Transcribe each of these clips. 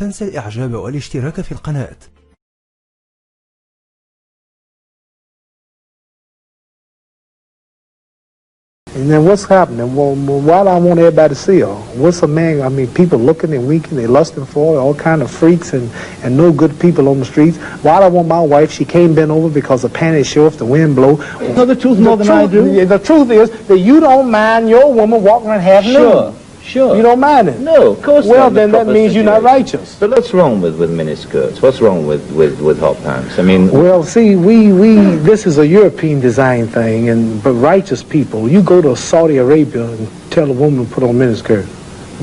تنسى الإعجاب والاشتراك في القناة. And then what's happening? Well, why do I want everybody to see her? What's a man? I mean, people looking and winking, they lusting for her, all kind of freaks and no good people on the streets. Why do I want my wife? She can't bend over because her panties show if the wind blow. You know the truth more than I do? The truth is that you don't mind your woman walking around half nude. Sure. You don't mind it? No, of course not. Well, then that means you're not righteous. But what's wrong with miniskirts? What's wrong with hot pants? I mean... Well, see, this is a European design thing, but righteous people, you go to Saudi Arabia and tell a woman to put on miniskirt.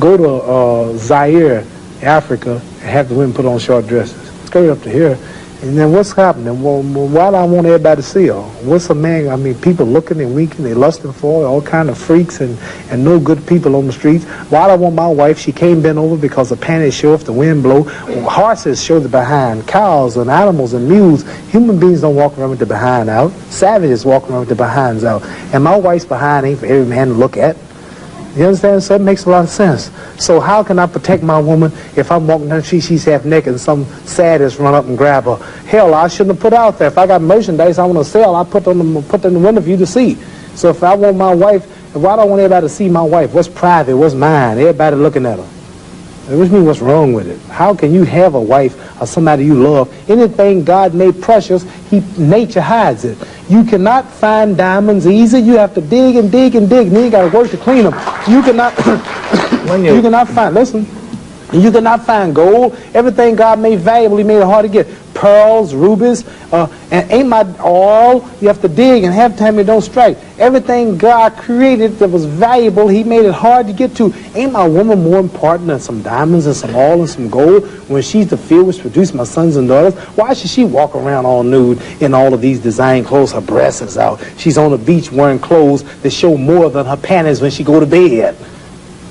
Go to Zaire, Africa, and have the women put on short dresses. Skirt up to here. And then what's happening? Well, why do I want everybody to see her? What's a man? I mean, people looking and winking, they lusting for her, all kind of freaks and no good people on the streets. Why do I want my wife? She can't bend over because her panties show if the wind blow. Horses show the behind. Cows and animals and mules. Human beings don't walk around with the behind out. Savages walk around with the behinds out. And my wife's behind ain't for every man to look at. You understand? So it makes a lot of sense. So how can I protect my woman if I'm walking down the street, she's half naked and some sadist run up and grab her? Hell, I shouldn't have put out there. If I got merchandise I want to sell, I put in the window for you to see. So if I want my wife, why do I want everybody to see my wife? What's private? What's mine? Everybody looking at her. Which means what's wrong with it? How can you have a wife or somebody you love? Anything God made precious, nature hides it. You cannot find diamonds easy. You have to dig and dig and dig, and then you got to work to clean them. You cannot, you cannot find, listen, you cannot find gold. Everything God made valuable, He made it hard to get. Pearls, rubies, and ain't my all. You have to dig, and half the time it don't strike. Everything God created that was valuable, He made it hard to get to. Ain't my woman more important than some diamonds and some oil and some gold when she's the field which produced my sons and daughters? Why should she walk around all nude in all of these design clothes? Her breasts is out. She's on the beach wearing clothes that show more than her panties when she go to bed.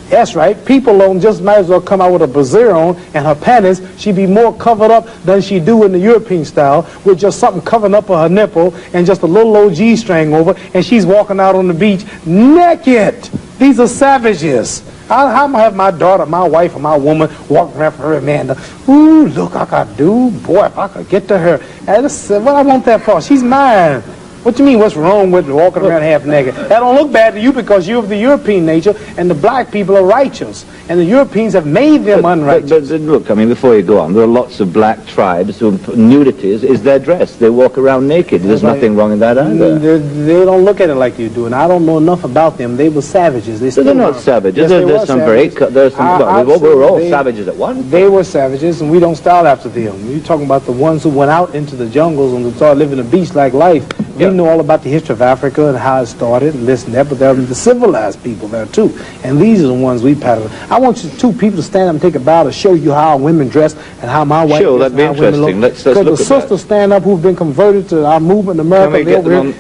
That's right. People don't just might as well come out with a brassiere on and her panties. She'd be more covered up than she do in the European style with just something covering up her nipple and just a little old G-string over, and she's walking out on the beach naked. These are savages. How am I have my daughter, my wife, or my woman walking around for her man? Ooh, look, I could do. Boy, if I could get to her. What I want that for? She's mine. What do you mean, what's wrong with walking around half naked? That don't look bad to you because you're of the European nature, and the black people are righteous. And the Europeans have made them unrighteous. But look, I mean, before you go on, there are lots of black tribes who nudity is their dress. They walk around naked. There's nothing wrong in that either. They don't look at it like you do, and I don't know enough about them. They were savages. They're not savages. Yes, there's some savages. We're all savages at once. They were savages, and we don't style after them. You're talking about the ones who went out into the jungles and started living a beach-like life. We know all about the history of Africa and how it started and this and that, but there are the civilized people there too. And these are the ones we pattern. I want you two people to stand up and take a bow to show you how our women dress and how my wife Sure, that'd be interesting. Let's look at that. Because the sisters stand up who've been converted to our movement in America.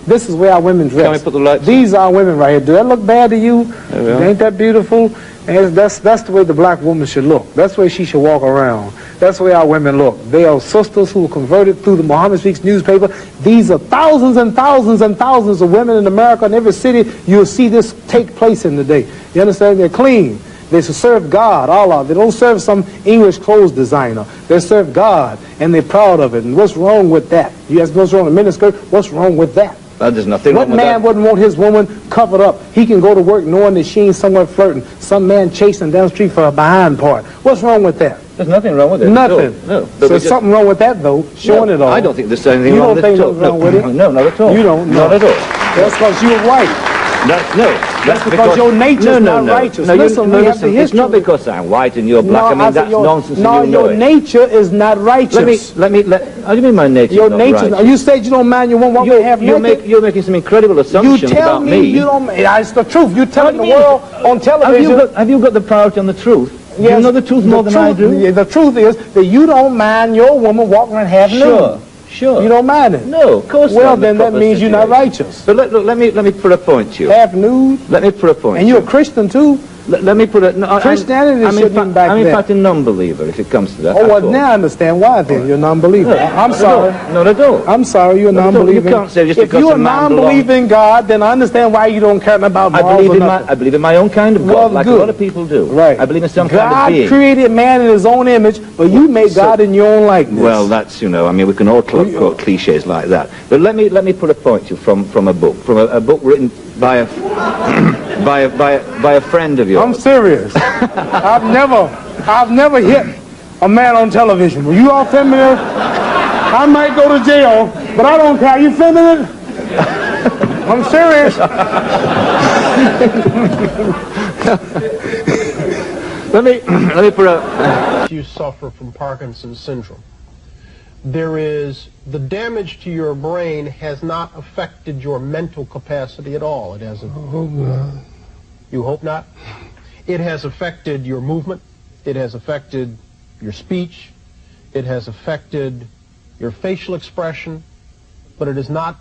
This is where our women dress. Can we put the lights These are our women right here. Do that look bad to you? Ain't that beautiful? And that's the way the black woman should look. That's the way she should walk around. That's the way our women look. They are sisters who were converted through the Muhammad Speaks newspaper. These are thousands and thousands and thousands of women in America. In every city, you'll see this take place in the day. You understand? They're clean. They serve God, Allah. They don't serve some English clothes designer. They serve God, and they're proud of it. And what's wrong with that? You ask what's wrong with miniskirt? What's wrong with that? There's nothing wrong with that. What man wouldn't want his woman covered up? He can go to work knowing that she ain't somewhere flirting. Some man chasing down the street for a behind part. What's wrong with that? There's nothing wrong with it. Nothing. No. So there's something wrong with that, though, showing it all. I don't think there's anything wrong with it. You don't think nothing wrong with it? No, not at all. You don't? Not at all. That's because you're white. That's because your nature's not righteous. No, listen, it's not because I'm white and you're black. I mean, that's nonsense. No, your nature is not righteous. How do you mean my nature is not righteous? You said you don't mind your woman walking half naked. You're making some incredible assumptions about me. You tell me it's the truth. You're telling the world on television. Have you got the priority on the truth? Yes, you know the truth more than I do? The truth is that you don't mind your woman walking around half nude. Sure. You don't mind it? No, of course not. Well, then that means you're not righteous. But look, let me put a point to you. Half nude? Let me put a point. And you're a Christian too? Let me put it. No, Christianity shouldn't be back I'm in then. fact a non-believer if it comes to that. Oh, well, now I understand why then. You're a non-believer. I'm sorry. No, I don't. I'm sorry, you're a non-believer. You can't say just if because you're a a man non-believing God, then I understand why you don't care about morals or nothing. I believe in my own kind of God, Well, like good. a lot of people do. Right. I believe in some God kind of being. created man in his own image, but you made God in your own likeness. Well, that's, you know, I mean, we can all quote cliches like that. But let me put a point to you from a book written by a by a friend of yours. I'm serious. I've never hit a man on television. Were you all feminine? I might go to jail, but I don't care. You feminine? I'm serious. let me put a. You suffer from Parkinson's syndrome. There is the damage to your brain has not affected your mental capacity at all. It hasn't. I hope not. You hope not? It has affected your movement. It has affected your speech. It has affected your facial expression, but it has not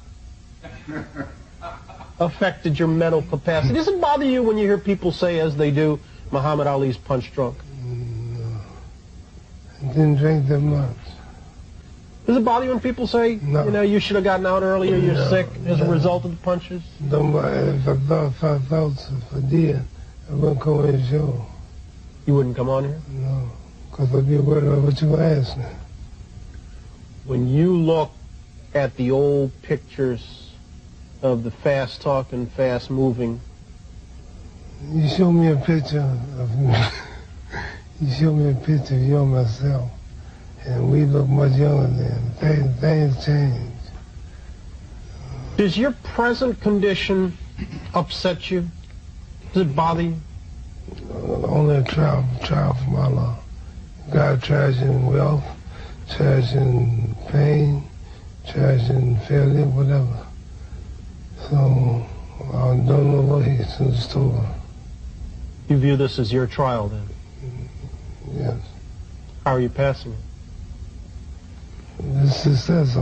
affected your mental capacity. Does it bother you when you hear people say, as they do, Muhammad Ali's punch drunk? No. I didn't drink that much. Does it bother you when people say, No. you know, you should have gotten out earlier, you're No, sick as a no. result of the punches? If I did, I wouldn't come on the show. You wouldn't come on here? No, because I'd be worried about what you asked me. When you look at the old pictures of the fast-talking, fast-moving, You show me a picture of me. You show me a picture of you and myself, and we look much younger then. Things change. does your present condition upset you? Does it bother you? Only a trial from Allah. God tries you in wealth, tries you in pain, tries you in failure, whatever. So I don't know what he's in store. You view this as your trial, then? Yes. How are you passing it? The success,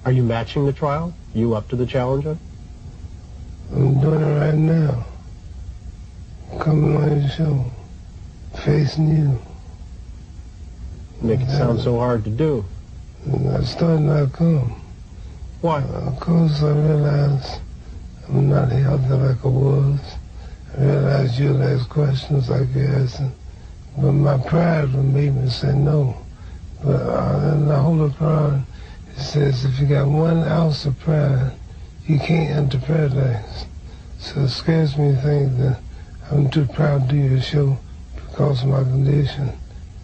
Are you matching the trial? You up to the challenge? I'm doing it right now. Coming on your show, facing you. Make it sound so hard to do. And I started not come. Why? Of course, I realized I'm not healthy like I was. I realized you'll ask questions like you're asking. But my pride would make me say no. But in the Holy Quran, it says if you got 1 ounce of pride, you can't enter paradise. So it scares me to think that I'm too proud to do your show because of my condition.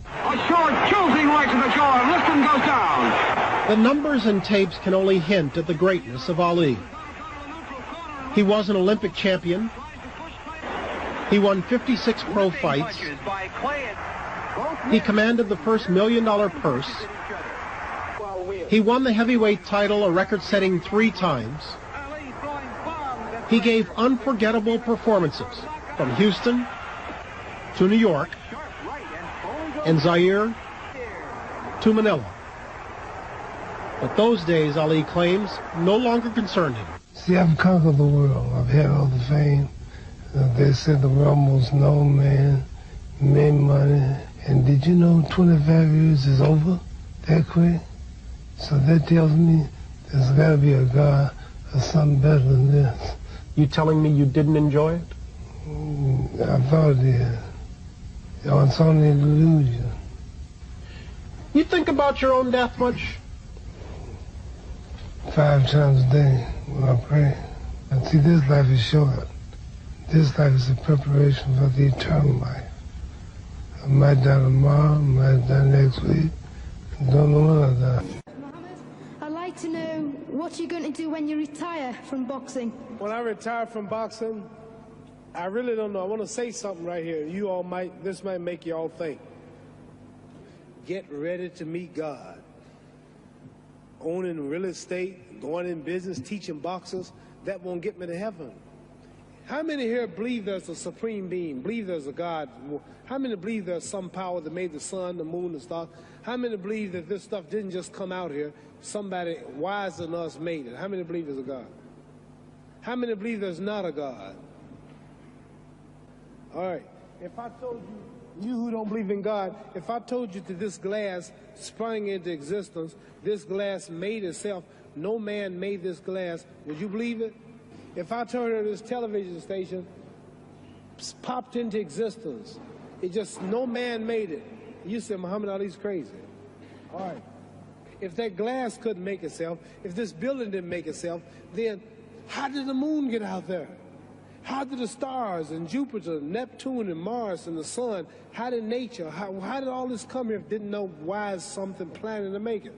A short, jolting right to the jaw, and Liston goes down. The numbers and tapes can only hint at the greatness of Ali. He was an Olympic champion. He won 56 pro fights. He commanded the first $1 million purse. He won the heavyweight title a record-setting 3 times. He gave unforgettable performances from Houston to New York and Zaire to Manila. But those days, Ali claims, no longer concerned him. See, I've conquered the world. I've had all the fame. They said the world most known man, made money. And did you know 25 years is over that quick? So that tells me there's got to be a God or something better than this. You telling me you didn't enjoy it? I thought it did. It's only an illusion. You think about your own death much? 5 times a day when I pray. And see, this life is short. This life is a preparation for the eternal life. I might die tomorrow, I might die next week. I don't know when I die. Mohammed, I'd like to know what you're going to do when you retire from boxing. When I retire from boxing, I really don't know. I want to say something right here. You all this might make you all think. Get ready to meet God. Owning real estate, going in business, teaching boxers, that won't get me to heaven. How many here believe there's a supreme being, believe there's a God? How many believe there's some power that made the sun, the moon, the stars? How many believe that this stuff didn't just come out here? Somebody wiser than us made it. How many believe there's a God? How many believe there's not a God? All right. If I told you who don't believe in God, if I told you that this glass sprang into existence, this glass made itself, no man made this glass, would you believe it? If I told you this television station popped into existence, it just, no man made it, you said Muhammad Ali's crazy. All right. If that glass couldn't make itself, if this building didn't make itself, then how did the moon get out there? How did the stars and Jupiter, Neptune and Mars and the sun, how did nature, how did all this come here if it didn't know why is something planning to make it?